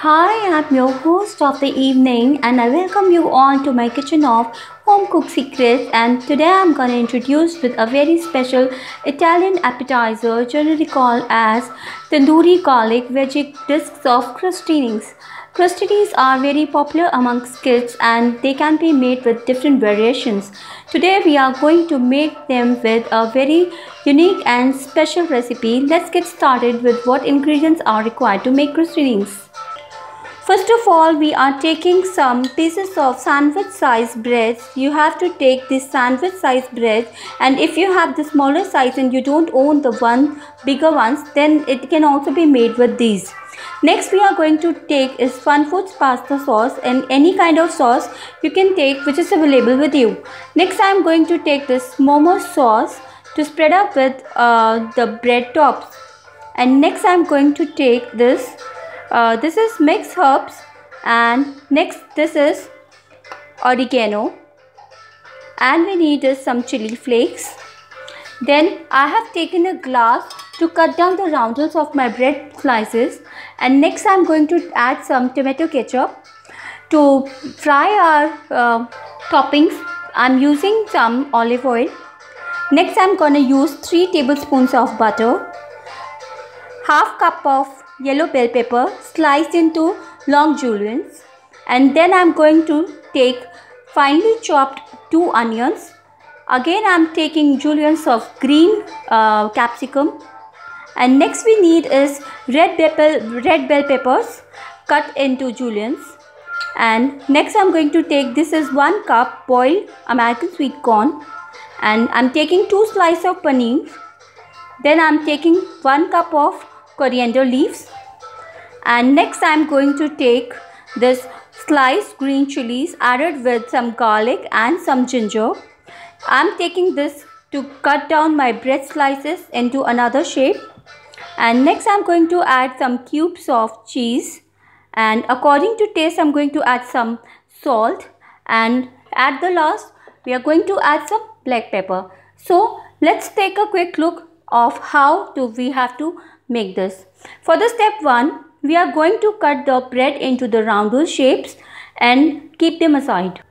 Hi, I'm your host of the evening and I welcome you all to my kitchen of home cooked secrets, and today I'm going to introduce with a very special Italian appetizer generally called as tandoori garlic veggie discs of crostinis. Crostinis are very popular amongst kids and they can be made with different variations. Today we are going to make them with a very unique and special recipe. Let's get started with what ingredients are required to make crostinis. First of all, we are taking some pieces of sandwich size breads. You have to take this sandwich size bread, and if you have the smaller size and you don't own the bigger ones, then it can also be made with these. Next we are going to take is Fun Foods pasta sauce, and any kind of sauce you can take which is available with you. Next I am going to take this momo sauce to spread up with the bread tops. And next I am going to take this is mixed herbs, and next this is oregano, and we need is some chili flakes. Then I have taken a glass to cut down the roundels of my bread slices, and next I am going to add some tomato ketchup to fry our toppings. I am using some olive oil. Next I am going to use 3 tablespoons of butter, half cup of yellow bell pepper sliced into long juliennes, and then I am going to take finely chopped 2 onions. Again I am taking juliennes of green capsicum, and next we need is red bell peppers cut into juliennes. And next I am going to take, this is 1 cup boiled American sweet corn, and I am taking 2 slices of paneer. Then I am taking 1 cup of coriander leaves, and next I am going to take this sliced green chilies added with some garlic and some ginger. I am taking this to cut down my bread slices into another shape, and next I am going to add some cubes of cheese, and according to taste I am going to add some salt, and at the last we are going to add some black pepper. So let's take a quick look of how we have to make this. For the step 1, we are going to cut the bread into the roundel shapes and keep them aside.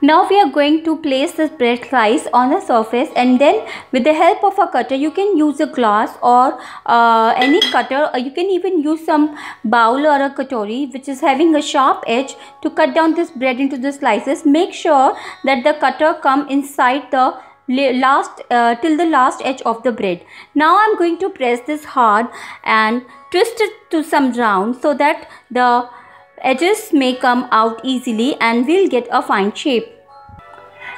Now we are going to place this bread slice on the surface, and then with the help of a cutter, you can use a glass or any cutter, or you can even use some bowl or a katori which is having a sharp edge to cut down this bread into the slices. Make sure that the cutter come inside the till the last edge of the bread. Now I am going to press this hard and twist it to some round so that the edges may come out easily and we'll get a fine shape.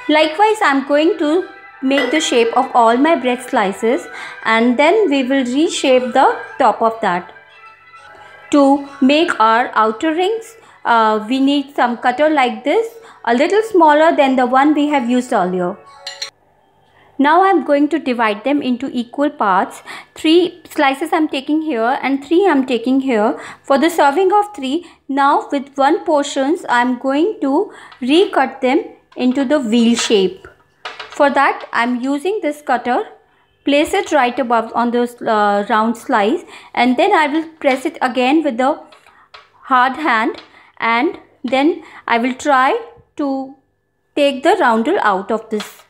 Likewise, I am going to make the shape of all my bread slices, and then we will reshape the top of that. To make our outer rings, we need some cutter like this, a little smaller than the one we have used earlier. Now I am going to divide them into equal parts. 3 slices I am taking here and 3 I am taking here for the serving of 3. Now with 1 portions I am going to recut them into the wheel shape. For that I am using this cutter. Place it right above on the round slice, and then I will press it again with the hard hand, and then I will try to take the roundel out of this.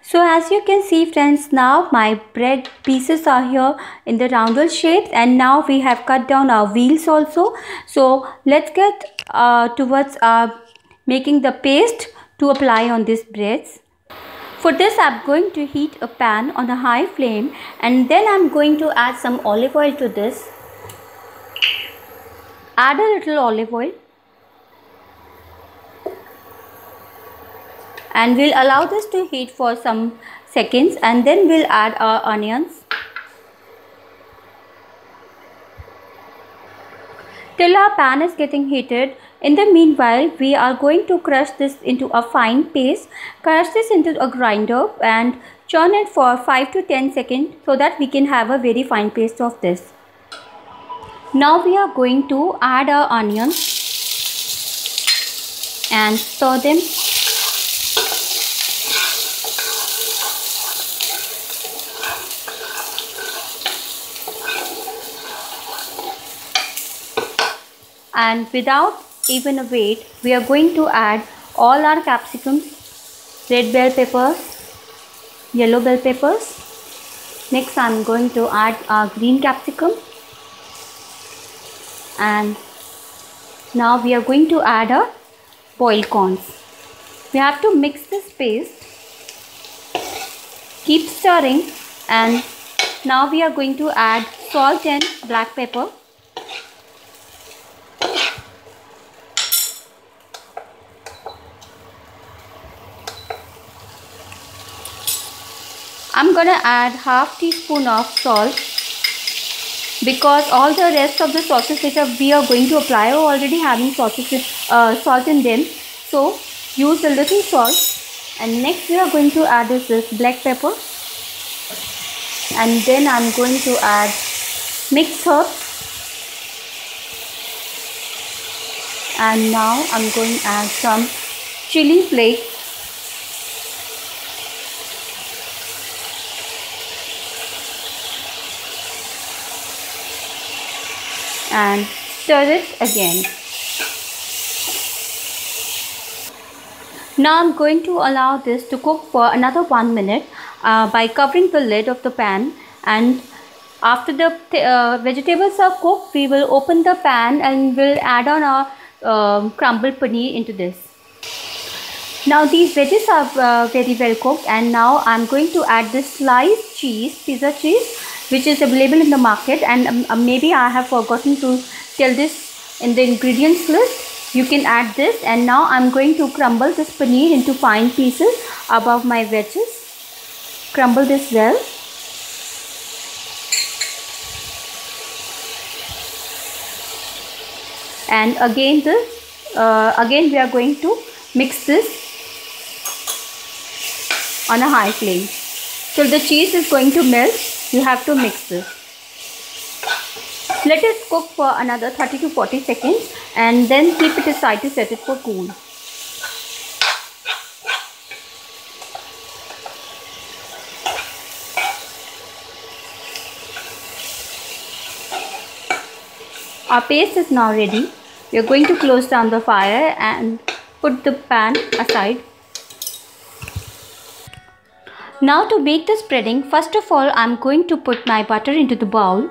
So as you can see friends, now my bread pieces are here in the roundel shapes, and now we have cut down our wheels also. So let's get towards making the paste to apply on these breads. For this I am going to heat a pan on a high flame, and then I am going to add some olive oil to this. Add a little olive oil, and we'll allow this to heat for some seconds, and then we'll add our onions till our pan is getting heated. In the meanwhile, we are going to crush this into a fine paste. Crush this into a grinder and churn it for 5 to 10 seconds so that we can have a very fine paste of this. Now we are going to add our onions and stir them. And without even a wait, we are going to add all our capsicums, red bell peppers, yellow bell peppers. Next I'm going to add our green capsicum, and now we are going to add our boiled corns. We have to mix this paste, keep stirring, and now we are going to add salt and black pepper. I'm gonna add half teaspoon of salt because all the rest of the sauces that we are going to apply are already having salt in them. So use a little salt. And next we are going to add this black pepper. And then I'm going to add mixed herbs. And now I'm going to add some chili flakes. And stir it again. Now I'm going to allow this to cook for another 1 minute by covering the lid of the pan, and after the vegetables are cooked, we will open the pan and we'll add on our crumbled paneer into this. Now these veggies are very well cooked, and now I'm going to add this sliced cheese, pizza cheese, which is available in the market, and maybe I have forgotten to tell this in the ingredients list. You can add this, and now I'm going to crumble this paneer into fine pieces above my wedges. Crumble this well. And again we are going to mix this on a high flame till the cheese is going to melt. You have to mix this. Let it cook for another 30 to 40 seconds and then keep it aside to set it for cool. Our paste is now ready. We are going to close down the fire and put the pan aside. Now to make the spreading, first of all I'm going to put my butter into the bowl,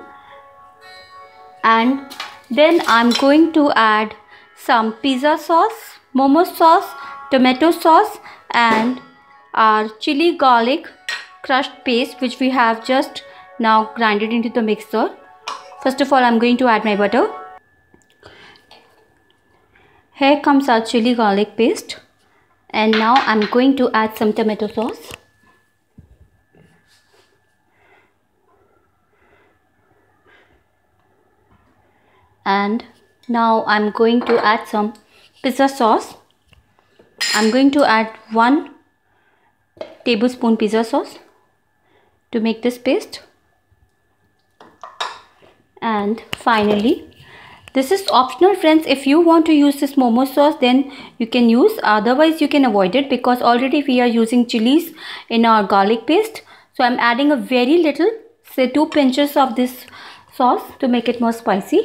and then I'm going to add some pizza sauce, momo sauce, tomato sauce, and our chili garlic crushed paste which we have just now grinded into the mixer. First of all I'm going to add my butter. Here comes our chili garlic paste, and now I'm going to add some tomato sauce. And now I'm going to add some pizza sauce. I'm going to add 1 tablespoon pizza sauce to make this paste. And finally, this is optional friends. If you want to use this momo sauce, then you can use, otherwise you can avoid it because already we are using chilies in our garlic paste. So I'm adding a very little, say 2 pinches of this sauce to make it more spicy.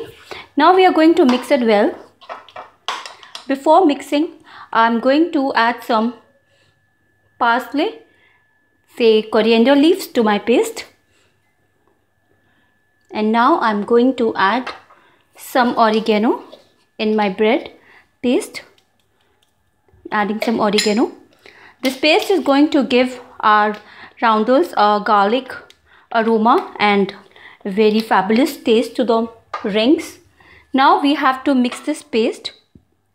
Now we are going to mix it well. Before mixing, I'm going to add some parsley, say coriander leaves to my paste. And now I'm going to add some oregano in my bread paste. Adding some oregano. This paste is going to give our roundels a garlic aroma and very fabulous taste to the rings. Now we have to mix this paste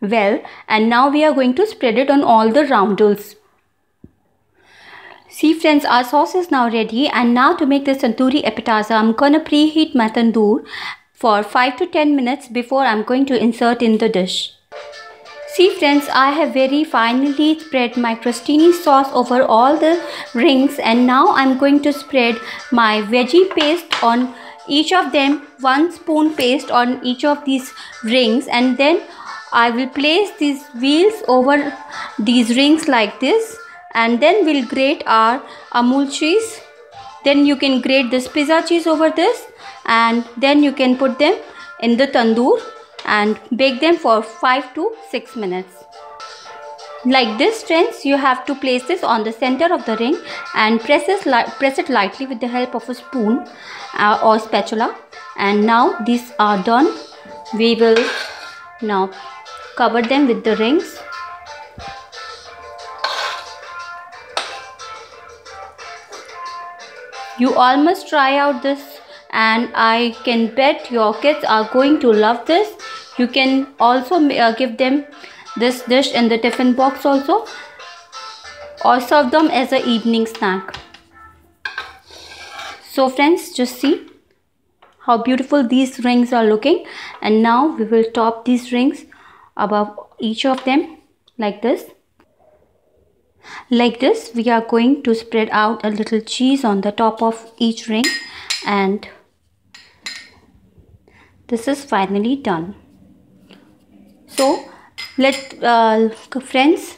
well, and now we are going to spread it on all the roundels. See friends, our sauce is now ready, and now to make this tandoori appetizer, I'm gonna preheat my tandoor for 5 to 10 minutes before I'm going to insert in the dish. See friends, I have very finely spread my crostini sauce over all the rings, and now I'm going to spread my veggie paste on each of them, 1 spoon paste on each of these rings, and then I will place these wheels over these rings like this, and then we'll grate our Amul cheese. Then you can grate this pizza cheese over this, and then you can put them in the tandoor and bake them for 5 to 6 minutes. Like this, friends, you have to place this on the center of the ring and press it lightly with the help of a spoon or spatula. And now these are done. We will now cover them with the rings. You all must try out this, and I can bet your kids are going to love this. You can also give them this dish in the tiffin box also, or serve them as an evening snack. So friends, just see how beautiful these rings are looking. And now we will top these rings above each of them like this. Like this, we are going to spread out a little cheese on the top of each ring, and this is finally done. So friends,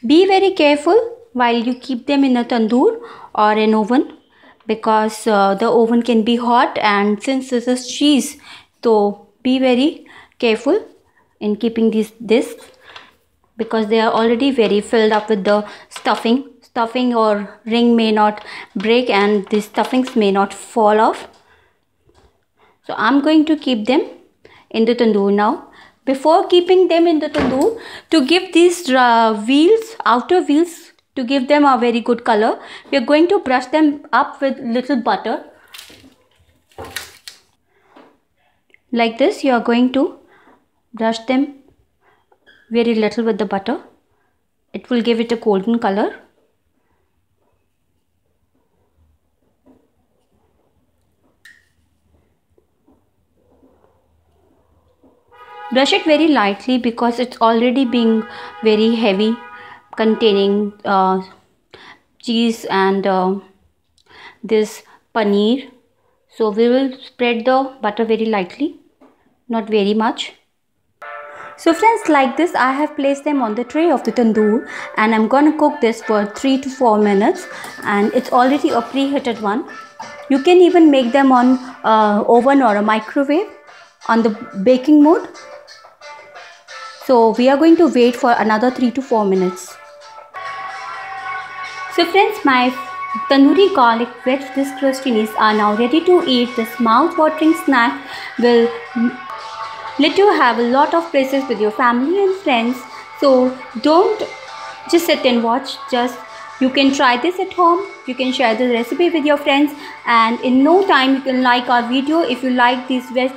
be very careful while you keep them in a tandoor or an oven, because the oven can be hot, and since this is cheese, so be very careful in keeping these discs, because they are already very filled up with the stuffing or ring may not break and the stuffings may not fall off. So I'm going to keep them in the tandoor now. Before keeping them in the tandoor, to give these outer wheels, to give them a very good color, we are going to brush them up with little butter. Like this, you are going to brush them very little with the butter. It will give it a golden color. Brush it very lightly because it's already being very heavy, containing cheese and this paneer. So we will spread the butter very lightly, not very much. So friends, like this, I have placed them on the tray of the tandoor, and I'm gonna cook this for 3 to 4 minutes, and it's already a preheated one. You can even make them on oven or a microwave on the baking mode. So we are going to wait for another 3 to 4 minutes. So friends, my tandoori garlic veg crostinis are now ready to eat. This mouth-watering snack will let you have a lot of places with your family and friends. So don't just sit and watch. You can try this at home. You can share the recipe with your friends, and in no time you can like our video if you like these veg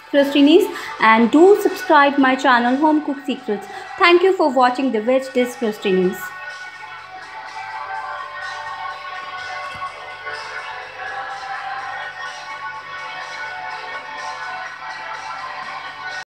crostinis, and do subscribe my channel Home Cook Secrets. Thank you for watching the veg crostinis.